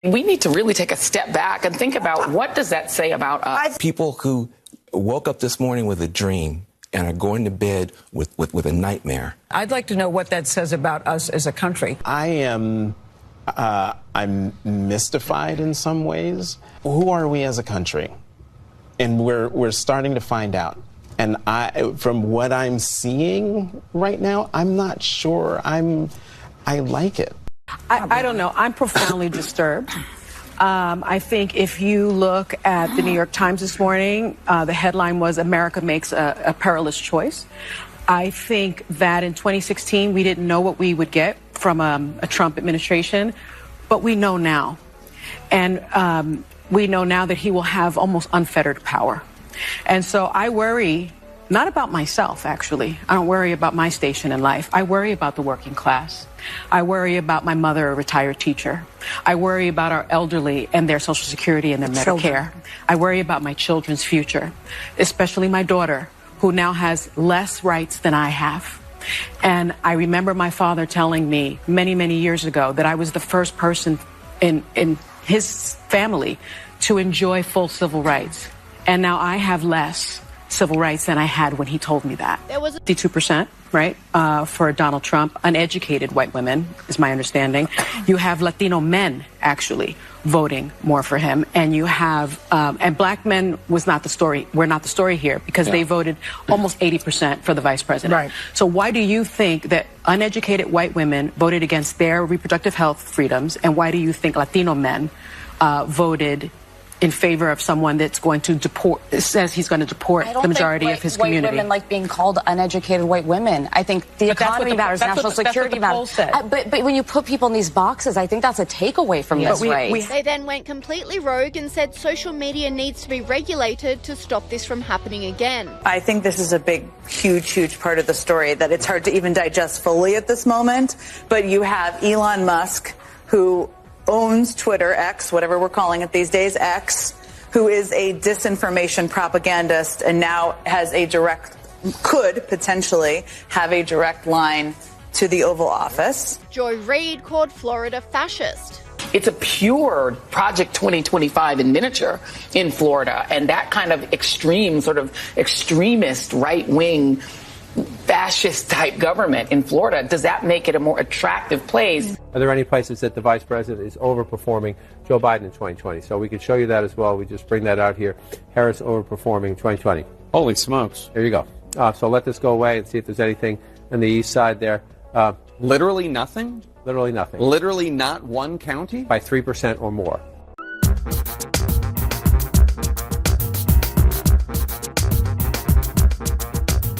We need to really take a step back and think about what does that say about us. People who woke up this morning with a dream and are going to bed with a nightmare. I'd like to know what that says about us as a country. I'm mystified in some ways. Who are we as a country? And we're starting to find out. And from what I'm seeing right now, I'm not sure I like it. I don't know. I'm profoundly disturbed. I think if you look at the New York Times this morning, the headline was America makes a perilous choice. I think that in 2016, we didn't know what we would get from a Trump administration, but we know now. And we know now that he will have almost unfettered power. And so I worry, not about myself, actually. I don't worry about my station in life. I worry about the working class. I worry about my mother, a retired teacher. I worry about our elderly and their Social Security and their Medicare. I worry about my children's future, especially my daughter, who now has less rights than I have. And I remember my father telling me many, many years ago that I was the first person in his family to enjoy full civil rights. And now I have less civil rights than I had when he told me that. There was 52%, right, for Donald Trump. Uneducated white women, is my understanding. You have Latino men, actually, voting more for him. And you have, and black men was not the story. We're not the story here because they voted almost 80% for the vice president. Right. So why do you think that uneducated white women voted against their reproductive health freedoms? And why do you think Latino men voted in favor of someone that's going to deport, says he's going to deport the majority of his community? White women like being called uneducated white women. I think the economy matters, national security matters. But when you put people in these boxes, I think that's a takeaway from this race. They then went completely rogue and said social media needs to be regulated to stop this from happening again. I think this is a big, huge part of the story that it's hard to even digest fully at this moment. But you have Elon Musk, who owns Twitter, X, whatever we're calling it these days, X, who is a disinformation propagandist and now has could potentially have a direct line to the Oval Office. Joy Reid called Florida fascist. It's a pure Project 2025 in miniature in Florida, and that kind of extreme, sort of extremist right-wing fascist type government in Florida, does that make it a more attractive place? Are there any places that the vice president is overperforming Joe Biden in 2020? So we could show you that as well. We just bring that out here. Harris overperforming 2020. Holy smokes. There you go. So let this go away and see if there's anything on the east side there. Literally nothing? Literally nothing. Literally not one county? By 3% or more.